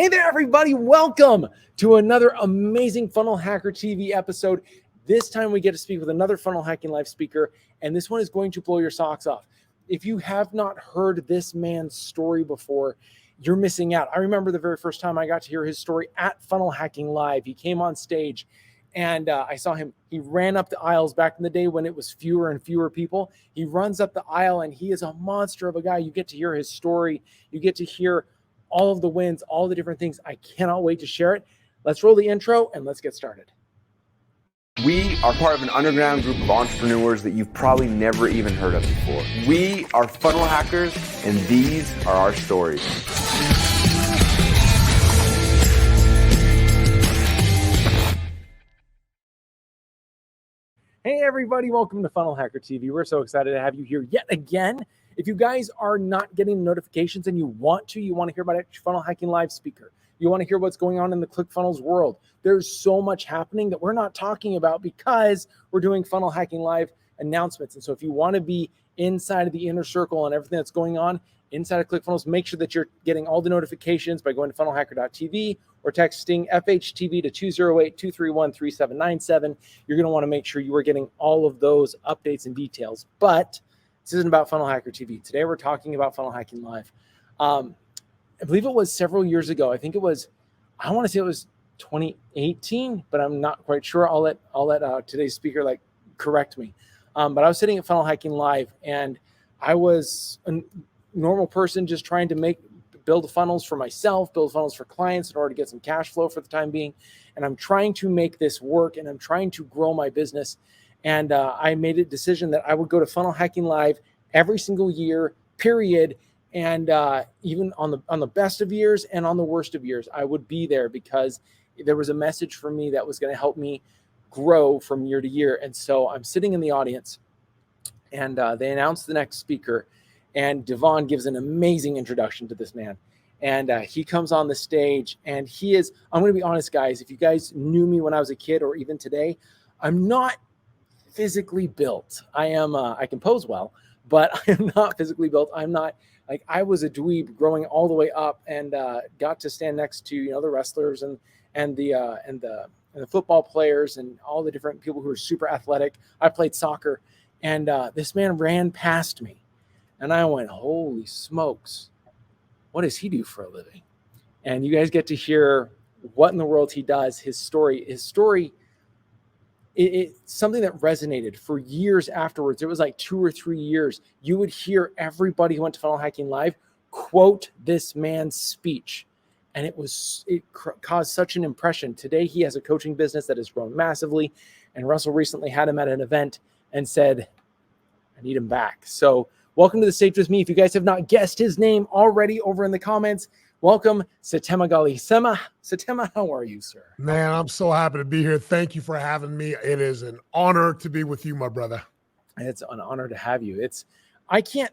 Hey there, everybody. Welcome to another amazing Funnel Hacker TV episode. This time we get to speak with another funnel hacking live speaker, and this one is going to blow your socks off. If you have not heard this man's story before, you're missing out. I remember the very first time I got to hear his story at Funnel Hacking Live. He came on stage and I saw him. He ran up the aisles back in the day when it was fewer and fewer people. He runs up the aisle and he is a monster of a guy. You get to hear his story. You get to hear all of the wins, all the different things. I cannot wait to share it. Let's roll the intro and let's get started. We are part of an underground group of entrepreneurs that you've probably never even heard of before. We are funnel hackers, and these are our stories. Hey everybody, welcome to Funnel Hacker TV. We're so excited to have you here yet again. If you guys are not getting notifications and you want to hear about a Funnel Hacking Live speaker, you want to hear what's going on in the ClickFunnels world, there's so much happening that we're not talking about because we're doing Funnel Hacking Live announcements. And so if you want to be inside of the inner circle and everything that's going on inside of ClickFunnels, make sure that you're getting all the notifications by going to FunnelHackerTV or texting FHTV to 208-231-3797. You're going to want to make sure you are getting all of those updates and details. But this isn't about Funnel Hacker TV. Today we're talking about Funnel Hacking Live. I believe it was several years ago. I think it was, I want to say it was 2018, but I'm not quite sure. I'll let today's speaker correct me. But I was sitting at Funnel Hacking Live and I was a normal person just trying to build funnels for myself, build funnels for clients in order to get some cash flow for the time being. And I'm trying to make this work and I'm trying to grow my business. And I made a decision that I would go to Funnel Hacking Live every single year, period. And even on the best of years and on the worst of years, I would be there because there was a message for me that was going to help me grow from year to year. And so I'm sitting in the audience and they announced the next speaker. And Devon gives an amazing introduction to this man. And he comes on the stage and he is, I'm going to be honest, guys, if you guys knew me when I was a kid or even today, I'm not physically built. I can pose well, but I am not physically built. I'm not I was a dweeb growing all the way up and got to stand next to, the wrestlers and the football players and all the different people who are super athletic. I played soccer and this man ran past me and I went, holy smokes, what does he do for a living? And you guys get to hear what in the world he does, his story, it's something that resonated for years afterwards. It was like 2 or 3 years. You would hear everybody who went to Funnel Hacking Live quote this man's speech. And it caused such an impression. Today, he has a coaching business that has grown massively. And Russell recently had him at an event and said, I need him back. So welcome to the stage with me. If you guys have not guessed his name already over in the comments, welcome, Setema Gali. Setema, how are you, sir? Man, I'm so happy to be here. Thank you for having me. It is an honor to be with you, my brother. It's an honor to have you. I can't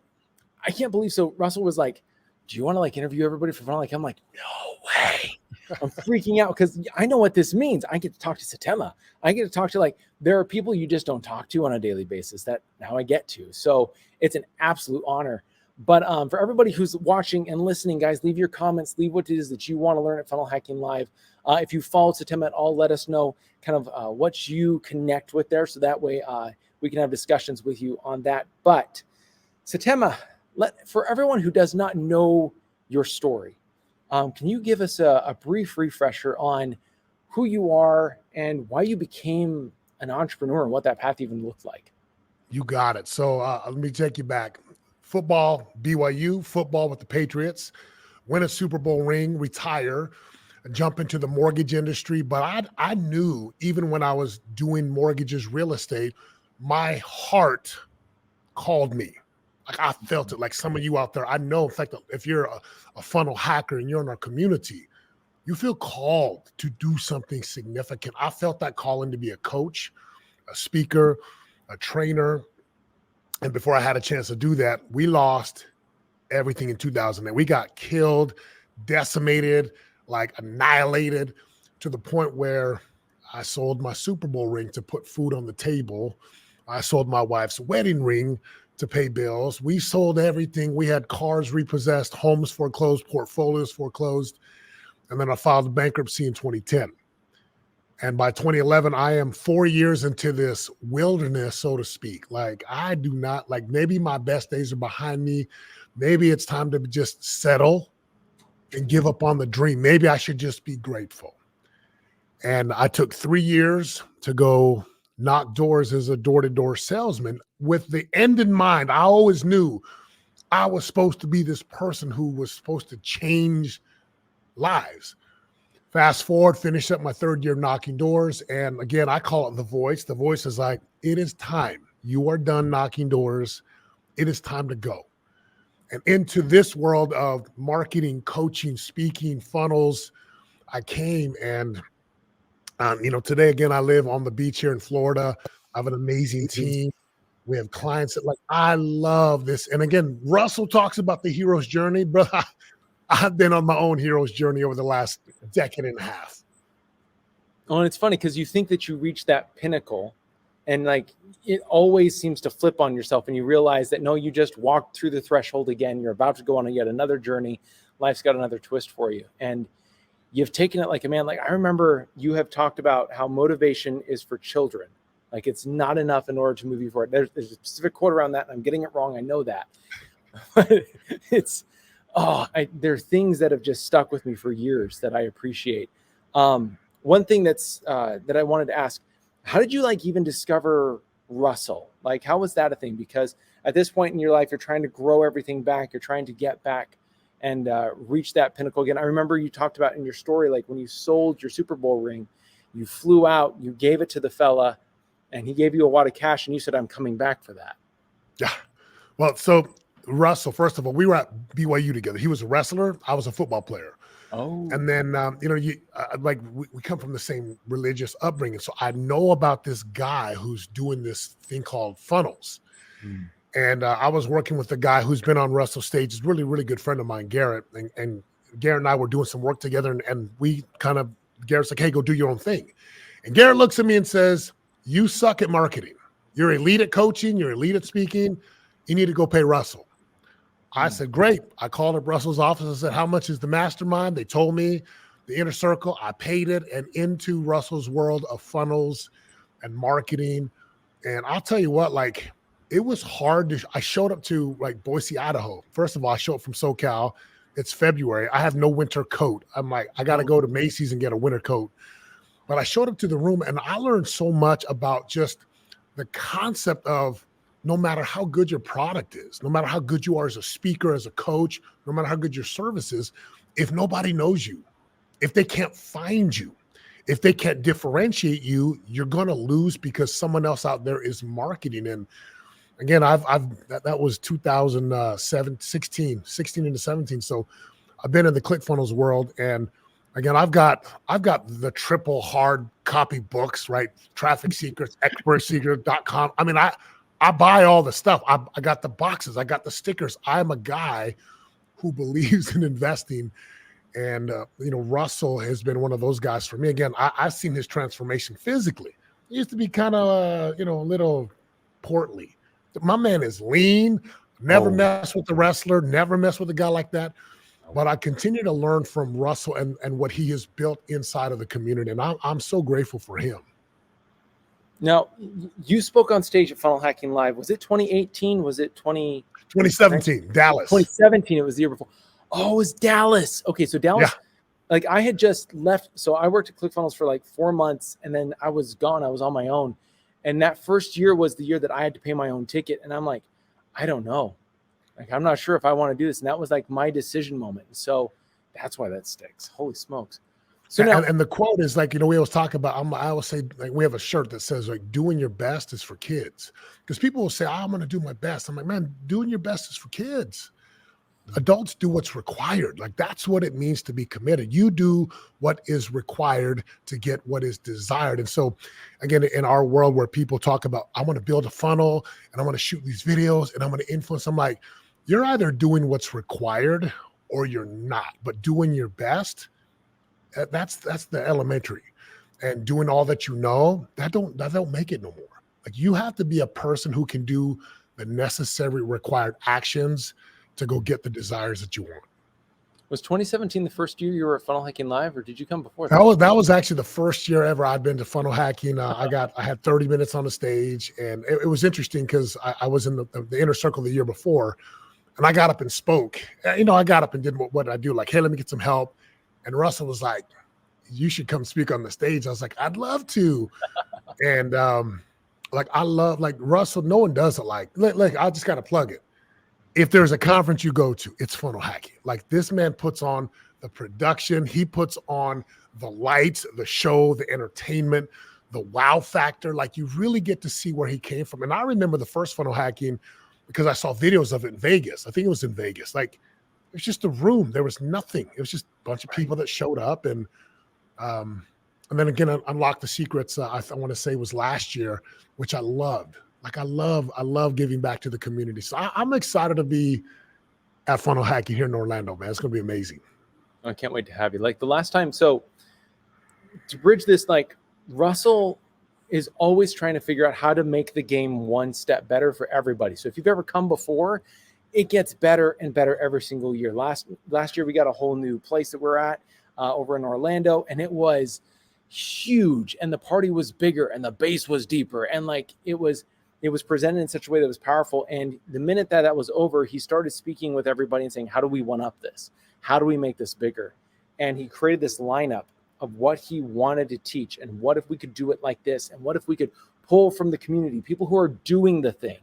believe. So Russell was like, do you want to interview everybody for fun? I'm like, no way. I'm freaking out because I know what this means. I get to talk to Setema. I get to talk to there are people you just don't talk to on a daily basis that now I get to. So it's an absolute honor. But for everybody who's watching and listening, guys, leave your comments. Leave what it is that you want to learn at Funnel Hacking Live. If you followed Setema at all, let us know kind of what you connect with there. So that way we can have discussions with you on that. But Setema, for everyone who does not know your story, can you give us a brief refresher on who you are and why you became an entrepreneur and what that path even looked like? You got it. So let me take you back. Football, BYU, football with the Patriots, win a Super Bowl ring, retire, jump into the mortgage industry. But I knew even when I was doing mortgages, real estate, my heart called me. I felt it, like some of you out there. I know, in fact, if you're a funnel hacker and you're in our community, you feel called to do something significant. I felt that calling to be a coach, a speaker, a trainer. And before I had a chance to do that, we lost everything in 2008. We got killed, decimated, annihilated, to the point where I sold my Super Bowl ring to put food on the table. I sold my wife's wedding ring to pay bills. We sold everything. We had cars repossessed, homes foreclosed, portfolios foreclosed. And then I filed bankruptcy in 2010. And by 2011, I am 4 years into this wilderness, so to speak. Like, I do not, like, maybe my best days are behind me. Maybe it's time to just settle and give up on the dream. Maybe I should just be grateful. And I took 3 years to go knock doors as a door-to-door salesman with the end in mind. I always knew I was supposed to be this person who was supposed to change lives. Fast forward, finish up my 3rd year knocking doors. And again, I call it the voice. The voice is like, it is time. You are done knocking doors. It is time to go. And into this world of marketing, coaching, speaking, funnels, I came. And, today, again, I live on the beach here in Florida. I have an amazing team. We have clients that I love this. And again, Russell talks about the hero's journey, brother. I've been on my own hero's journey over the last decade and a half. Oh, and it's funny because you think that you reach that pinnacle and it always seems to flip on yourself and you realize that, no, you just walked through the threshold again. You're about to go on yet another journey. Life's got another twist for you. And you've taken it like a man. Like, I remember you have talked about how motivation is for children. Like, it's not enough in order to move you forward. There's a specific quote around that. And I'm getting it wrong. I know that. But there are things that have just stuck with me for years that I appreciate. One thing that I wanted to ask, how did you even discover Russell? Like, how was that a thing? Because at this point in your life, you're trying to grow everything back. You're trying to get back and reach that pinnacle again. I remember you talked about in your story, like when you sold your Super Bowl ring, you flew out, you gave it to the fella and he gave you a wad of cash and you said, I'm coming back for that. Yeah. Well, so Russell, first of all, we were at BYU together. He was a wrestler. I was a football player. Oh. And then, we come from the same religious upbringing. So I know about this guy who's doing this thing called funnels. And I was working with a guy who's been on Russell's stage. He's a really, really good friend of mine, Garrett. And Garrett and I were doing some work together. And we Garrett's like, hey, go do your own thing. And Garrett looks at me and says, you suck at marketing. You're elite at coaching. You're elite at speaking. You need to go pay Russell. I said, great. I called up Russell's office and said, how much is the mastermind? They told me the inner circle. I paid it and into Russell's world of funnels and marketing. And I'll tell you what, it was hard I showed up to Boise, Idaho. First of all, I showed up from SoCal. It's February. I have no winter coat. I'm like, I got to go to Macy's and get a winter coat. But I showed up to the room and I learned so much about just the concept of no matter how good your product is, no matter how good you are as a speaker, as a coach, no matter how good your service is, if nobody knows you, if they can't find you, if they can't differentiate you, you're going to lose because someone else out there is marketing. And again, that was 2016 into 17. So I've been in the ClickFunnels world. And again, I've got the triple hard copy books, right? Traffic Secrets, ExpertSecret.com. I mean, I buy all the stuff. I got the boxes. I got the stickers. I'm a guy who believes in investing. And, Russell has been one of those guys for me. Again, I've seen his transformation physically. He used to be kind of, a little portly. My man is lean, never mess with the wrestler, never mess with a guy like that. But I continue to learn from Russell and what he has built inside of the community. And I'm so grateful for him. Now, you spoke on stage at Funnel Hacking Live. Was it 2018? Was it 2017, Dallas. 2017, it was the year before. Oh, it was Dallas. Okay, so Dallas, I had just left. So I worked at ClickFunnels for 4 months, and then I was gone. I was on my own. And that first year was the year that I had to pay my own ticket. And I'm like, I don't know. I'm not sure if I want to do this. And that was my decision moment. So that's why that sticks. Holy smokes. So now, and the quote is we always talk about, I always say, we have a shirt that says doing your best is for kids. Because people will say, I'm going to do my best. I'm like, man, doing your best is for kids. Adults do what's required. That's what it means to be committed. You do what is required to get what is desired. And so again, in our world where people talk about, I want to build a funnel and I want to shoot these videos and I'm going to influence, I'm like, you're either doing what's required or you're not, but doing your best, that's the elementary. And doing all that that don't make it no more. You have to be a person who can do the necessary required actions to go get the desires that you want. Was 2017 the first year you were at Funnel Hacking Live, or did you come before That that? was actually the first year ever I'd been to funnel hacking. I had 30 minutes on the stage, and it was interesting because I was in the inner circle the year before, and I got up and spoke. I got up and did what I do, like, hey, let me get some help. And Russell was like, you should come speak on the stage. I was like, I'd love to. And I love, like, Russell, no one does it. Like, look, I just got to plug it. If there's a conference you go to, it's funnel hacking. Like, this man puts on the production. He puts on the lights, the show, the entertainment, the wow factor. Like, you really get to see where he came from. And I remember the first funnel hacking because I saw videos of it in Vegas. I think it was in Vegas. Like, it was just a room. There was nothing. It was just a bunch of people that showed up. And then again, Unlock the Secrets, I want to say was last year, which I loved. Like, I love giving back to the community. So I'm excited to be at Funnel Hacking here in Orlando, man. It's going to be amazing. I can't wait to have you. Like the last time, so to bridge this, like, Russell is always trying to figure out how to make the game one step better for everybody. So if you've ever come before, it gets better and better every single year. Last year, we got a whole new place that we're at over in Orlando, and it was huge, and the party was bigger, and the bass was deeper, and like it was presented in such a way that was powerful. And the minute that was over, he started speaking with everybody and saying, how do we one up this? How do we make this bigger? And he created this lineup of what he wanted to teach. And what if we could do it like this? And what if we could pull from the community, people who are doing the thing,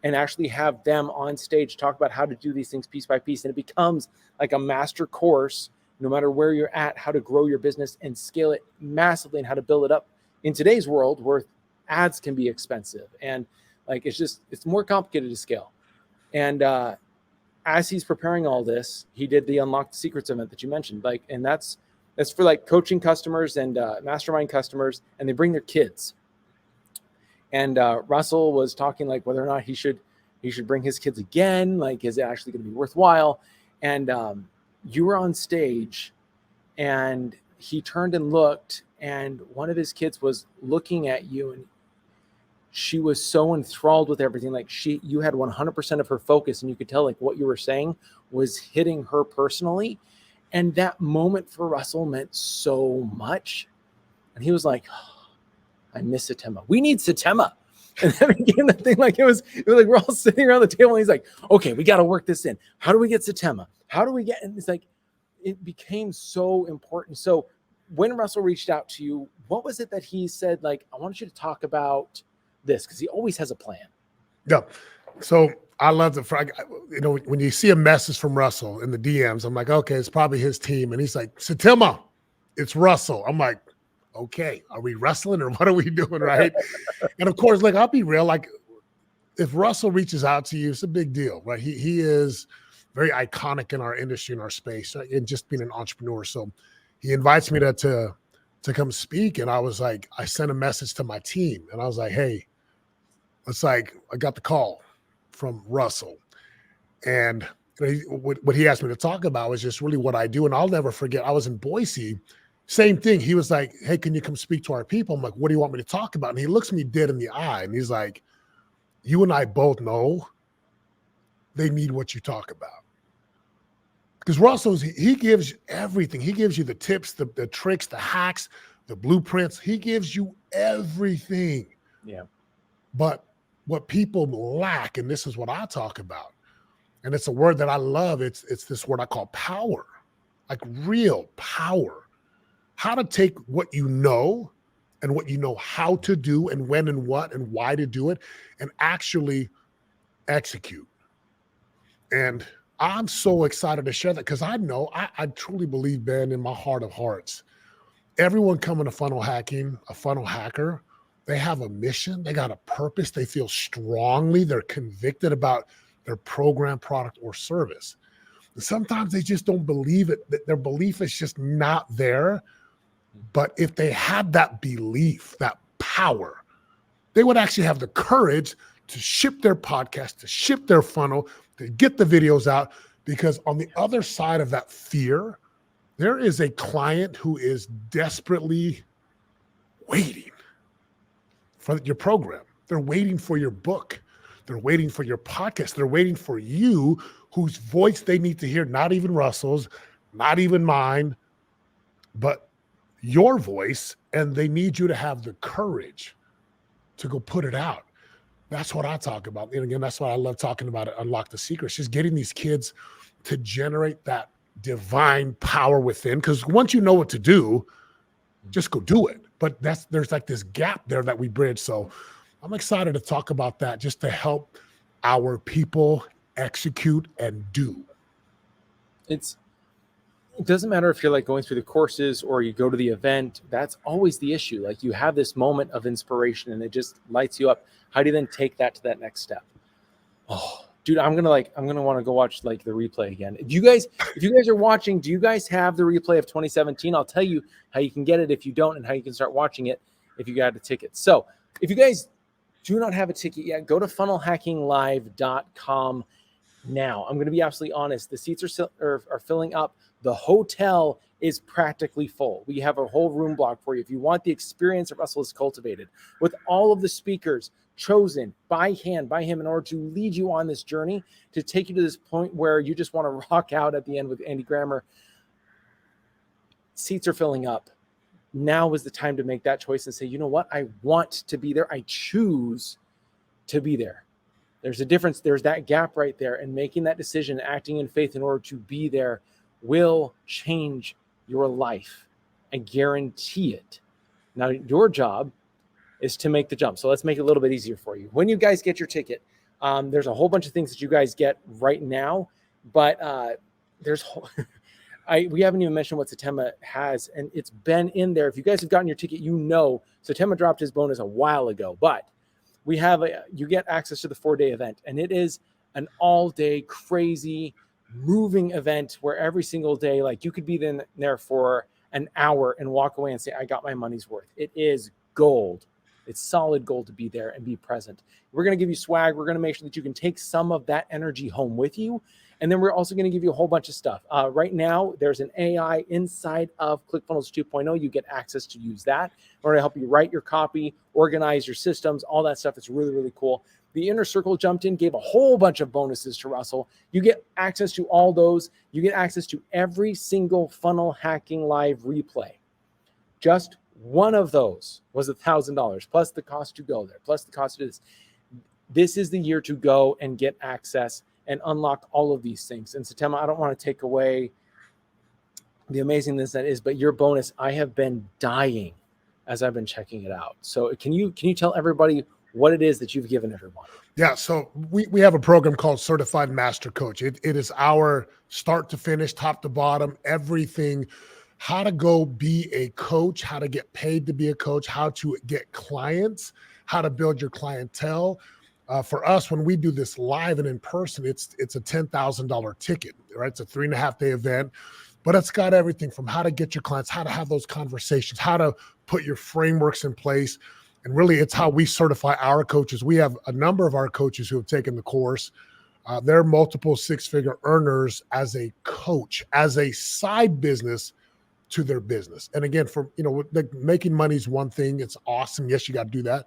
and actually have them on stage talk about how to do these things piece by piece. And it becomes like a master course, no matter where you're at, how to grow your business and scale it massively, and how to build it up in today's world where ads can be expensive. And like, it's more complicated to scale. And as he's preparing all this, he did the Unlock the Secrets event that you mentioned. Like, and that's for like coaching customers and mastermind customers, and they bring their kids. And Russell was talking like whether or not he should bring his kids again. Like, is it actually going to be worthwhile? And you were on stage, and he turned and looked, and one of his kids was looking at you, and she was so enthralled with everything. Like, you had 100% of her focus, and you could tell like what you were saying was hitting her personally. And that moment for Russell meant so much. And he was like, oh, I miss Setema. We need Setema. And then became the thing, like it was like we're all sitting around the table, and he's like, okay, we got to work this in. How do we get Setema? How do we get, and it's like, it became so important. So when Russell reached out to you, what was it that he said, like, I want you to talk about this? Because he always has a plan. Yeah. So I love when you see a message from Russell in the DMs, I'm like, okay, it's probably his team. And he's like, Setema, it's Russell. I'm like, okay, are we wrestling or what are we doing, right? And of course, like, I'll be real, like, if Russell reaches out to you, it's a big deal, right? He is very iconic in our industry, in our space, right? And just being an entrepreneur. So he invites me to come speak. And I was like, I sent a message to my team, and I was like, hey, it's like, I got the call from Russell. And what he asked me to talk about was just really what I do. And I'll never forget, I was in Boise, same thing. He was like, hey, can you come speak to our people? I'm like, what do you want me to talk about? And he looks me dead in the eye, and he's like, you and I both know they need what you talk about. Because Russell's, he gives everything. He gives you the tips, the tricks, the hacks, the blueprints. He gives you everything. Yeah. But what people lack, and this is what I talk about, and it's a word that I love, it's this word I call power, like real power. How to take what you know and what you know how to do and when and what and why to do it and actually execute. And I'm so excited to share that because I know, I truly believe, Ben, in my heart of hearts, everyone coming to funnel hacking, a funnel hacker, they have a mission, they got a purpose, they feel strongly, they're convicted about their program, product, or service. And sometimes they just don't believe it, their belief is just not there. But if they had that belief, that power, they would actually have the courage to ship their podcast, to ship their funnel, to get the videos out, because on the other side of that fear, there is a client who is desperately waiting for your program. They're waiting for your book. They're waiting for your podcast. They're waiting for you, whose voice they need to hear, not even Russell's, not even mine, but your voice. And they need you to have the courage to go put it out. That's what I talk about. And again, that's why I love talking about it, Unlock the Secrets, just getting these kids to generate that divine power within. Because once you know what to do, just go do it. But there's like this gap there that we bridge. So I'm excited to talk about that, just to help our people execute and do. It doesn't matter if you're like going through the courses or you go to the event. That's always the issue. Like, you have this moment of inspiration and it just lights you up. How do you then take that to that next step? Oh, dude, I'm gonna want to go watch like the replay again. If you guys are watching, do you guys have the replay of 2017? I'll tell you how you can get it if you don't, and how you can start watching it if you got a ticket. So if you guys do not have a ticket yet, go to FunnelHackingLive.com now. I'm going to be absolutely honest. The seats are filling up. The hotel is practically full. We have a whole room block for you. If you want the experience that Russell has cultivated with all of the speakers chosen by hand, by him, in order to lead you on this journey, to take you to this point where you just want to rock out at the end with Andy Grammer, seats are filling up. Now is the time to make that choice and say, you know what? I want to be there. I choose to be there. There's a difference. There's that gap right there. And making that decision, acting in faith in order to be there, will change your life. I guarantee it. Now, your job is to make the jump. So let's make it a little bit easier for you. When you guys get your ticket, there's a whole bunch of things that you guys get right now, but we haven't even mentioned what Setema has, and it's been in there. If you guys have gotten your ticket, you know Setema dropped his bonus a while ago, but you get access to the 4-day event, and it is an all-day crazy moving event where every single day, like, you could be in there for an hour and walk away and say, I got my money's worth. It is gold. It's solid gold to be there and be present. We're going to give you swag. We're going to make sure that you can take some of that energy home with you. And then we're also going to give you a whole bunch of stuff. Right now, there's an AI inside of ClickFunnels 2.0. You get access to use that. We're going to help you write your copy, organize your systems, all that stuff. It's really, really cool. The Inner Circle jumped in, gave a whole bunch of bonuses to Russell. You get access to all those. You get access to every single Funnel Hacking Live replay. Just one of those was $1,000, plus the cost to go there, plus the cost to do this. This is the year to go and get access and unlock all of these things. And Setema, I don't want to take away the amazingness that is, but your bonus, I have been dying as I've been checking it out. So can you tell everybody what it is that you've given everyone? Yeah, so we have a program called Certified Master Coach. It is our start to finish, top to bottom, everything. How to go be a coach, how to get paid to be a coach, how to get clients, how to build your clientele. For us, when we do this live and in person, it's a $10,000 ticket, right? It's a 3.5-day event, but it's got everything from how to get your clients, how to have those conversations, how to put your frameworks in place. And really, it's how we certify our coaches. We have a number of our coaches who have taken the course. They're multiple six-figure earners as a coach, as a side business to their business. And again, making money is one thing. It's awesome. Yes, you got to do that.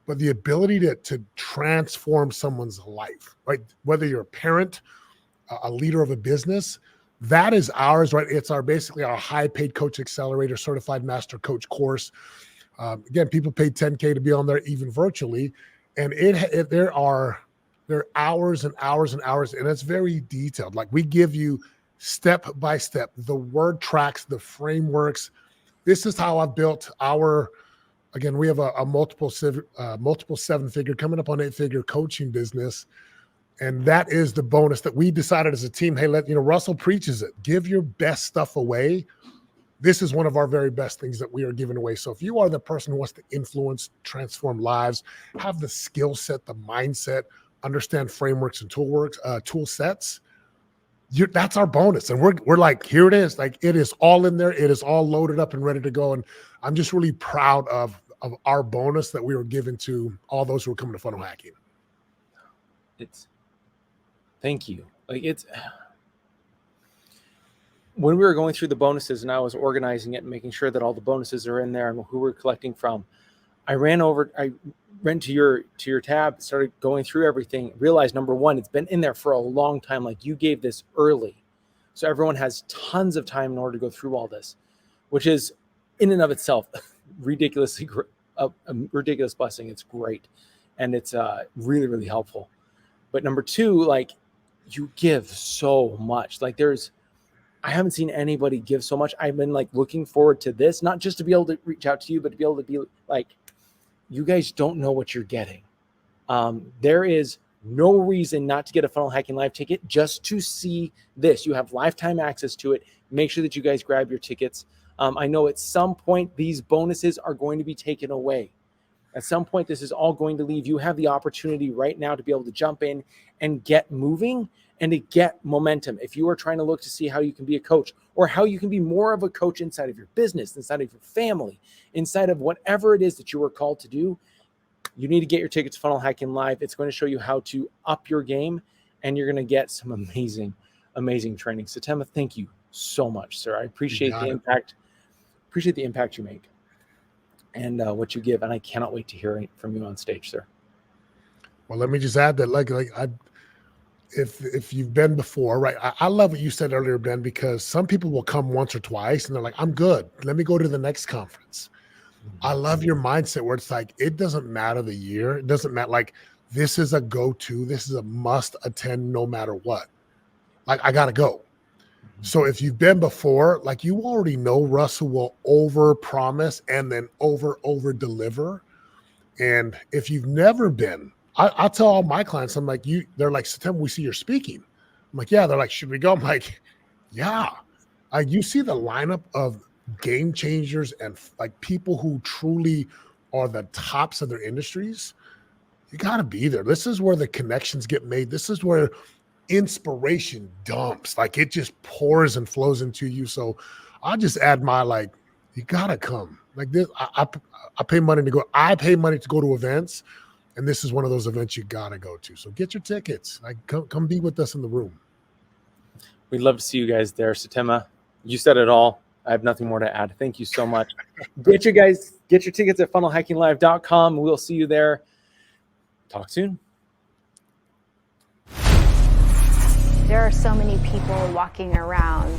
But the ability to transform someone's life, right? Whether you're a parent, a leader of a business, that is ours, right? It's basically our high paid coach accelerator certified master coach course. Again, people pay $10K to be on there, even virtually. And there are hours and hours and hours, and it's very detailed. Like, we give you step by step, the word tracks, the frameworks. This is how I've built again, we have a multiple 7-figure, coming up on 8-figure coaching business. And that is the bonus that we decided as a team. Hey, Russell preaches it. Give your best stuff away. This is one of our very best things that we are giving away. So if you are the person who wants to influence, transform lives, have the skill set, the mindset, understand frameworks and tool sets, that's our bonus. And we're like, here it is. Like, it is all in there. It is all loaded up and ready to go. And I'm just really proud of our bonus that we were given to all those who are coming to funnel hacking. Thank you. When we were going through the bonuses and I was organizing it and making sure that all the bonuses are in there and who we're collecting from, went to your tab, started going through everything, realized number one, it's been in there for a long time. Like you gave this early. So everyone has tons of time in order to go through all this, which is in and of itself ridiculously a ridiculous blessing. It's great. And it's really, really helpful. But number two, like you give so much. Like I haven't seen anybody give so much. I've been like looking forward to this, not just to be able to reach out to you, but to be able to be like, you guys don't know what you're getting. There is no reason not to get a Funnel Hacking Live ticket just to see this. You have lifetime access to it. Make sure that you guys grab your tickets. I know at some point these bonuses are going to be taken away. At some point, this is all going to leave. You have the opportunity right now to be able to jump in and get moving and to get momentum. If you are trying to look to see how you can be a coach or how you can be more of a coach inside of your business, inside of your family, inside of whatever it is that you are called to do, you need to get your tickets to Funnel Hacking Live. It's going to show you how to up your game, and you're going to get some amazing, amazing training. Setema, thank you so much, sir. I appreciate the impact. Appreciate the impact you make and what you give, and I cannot wait to hear it from you on stage, sir. Well, let me just add that, if you've been before, right? I love what you said earlier, Ben, because some people will come once or twice and they're like, I'm good. Let me go to the next conference. I love your mindset where it's like, it doesn't matter the year. It doesn't matter. Like, this is a go-to. This is a must attend no matter what. Like, I got to go. So if you've been before, like you already know Russell will over promise and then over deliver. And if you've never been, I tell all my clients, I'm like, they're like, Setema, we see you're speaking. I'm like, yeah. They're like, should we go? I'm like, yeah. You see the lineup of game changers and like people who truly are the tops of their industries. You got to be there. This is where the connections get made. This is where inspiration dumps. Like it just pours and flows into you. So I'll just add my, like, you got to come. Like this, I pay money to go. I pay money to go to events. And this is one of those events you got to go to. So get your tickets. Like come be with us in the room. We'd love to see you guys there. Setema, you said it all. I have nothing more to add. Thank you so much. Get your tickets at funnelhackinglive.com. We'll see you there. Talk soon. There are so many people walking around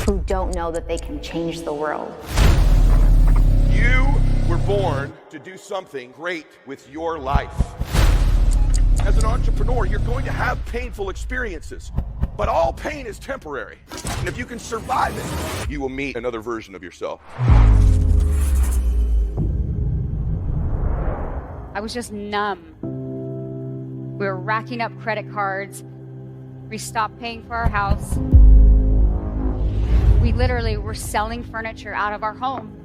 who don't know that they can change the world. You were born to do something great with your life. As an entrepreneur, you're going to have painful experiences, but all pain is temporary. And if you can survive it, you will meet another version of yourself. I was just numb. We were racking up credit cards. We stopped paying for our house. We literally were selling furniture out of our home.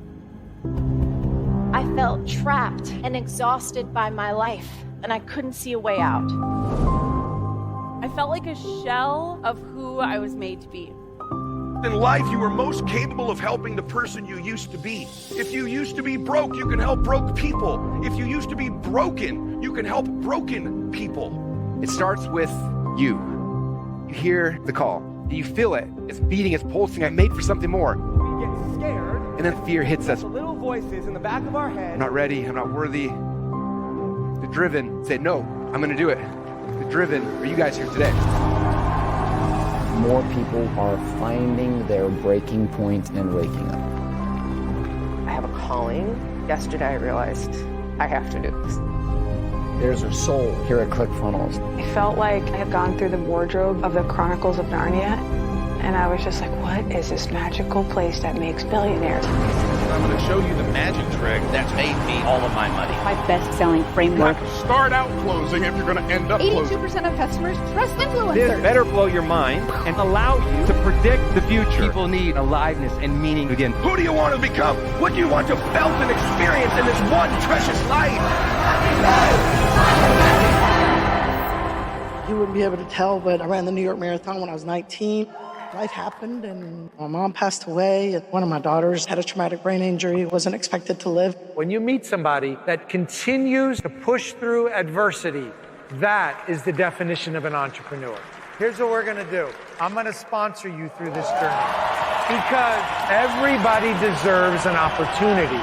I felt trapped and exhausted by my life, and I couldn't see a way out. I felt like a shell of who I was made to be. In life, you are most capable of helping the person you used to be. If you used to be broke, you can help broke people. If you used to be broken, you can help broken people. It starts with you. You hear the call. You feel it. It's beating, it's pulsing. I'm made for something more. We get scared. And then fear hits us. The little voices in the back of our head. I'm not ready. I'm not worthy. The driven say, no, I'm going to do it. The driven are you guys here today. More people are finding their breaking point and waking up. I have a calling. Yesterday I realized I have to do this. There's a soul here at ClickFunnels. I felt like I had gone through the wardrobe of the Chronicles of Narnia, and I was just like, what is this magical place that makes billionaires? I'm going to show you the magic trick that's made me all of my money. My best-selling framework. Start out closing if you're going to end up closing. 82% of customers trust influencers. This better blow your mind and allow you to predict the future. People need aliveness and meaning again. Who do you want to become? What do you want to felt and experience in this one precious life? You wouldn't be able to tell, but I ran the New York Marathon when I was 19. Life happened and my mom passed away. One of my daughters had a traumatic brain injury, wasn't expected to live. When you meet somebody that continues to push through adversity, that is the definition of an entrepreneur. Here's what we're going to do. I'm going to sponsor you through this journey because everybody deserves an opportunity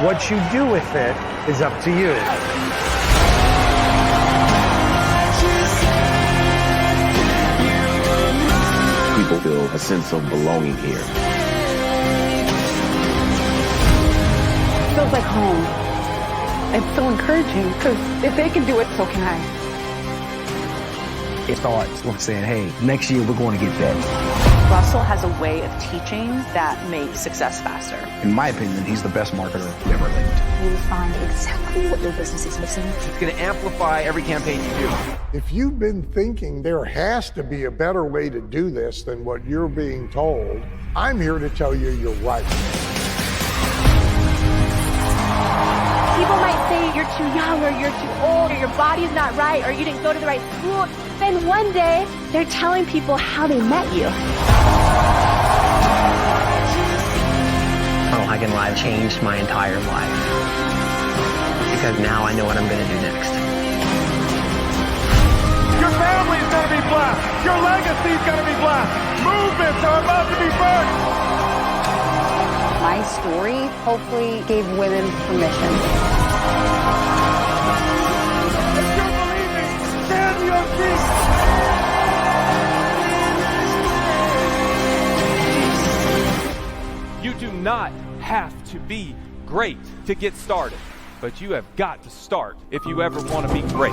What you do with it is up to you. People feel a sense of belonging here. It feels like home. It's so encouraging because if they can do it, so can I. It starts with saying, hey, next year we're going to get that. Russell has a way of teaching that makes success faster. In my opinion, he's the best marketer ever lived. You find exactly what your business is missing. It's going to amplify every campaign you do. If you've been thinking there has to be a better way to do this than what you're being told, I'm here to tell you you're right. People might say you're too young or you're too old or your body's not right or you didn't go to the right school. Then one day, they're telling people how they met you. FunnelHacking Live changed my entire life because now I know what I'm going to do next. Your family's going to be blessed. Your legacy's going to be blessed. Movements are about to be birthed. My story hopefully gave women permission. If you're believing, stand to your feet. You do not have to be great to get started, but you have got to start if you ever want to be great.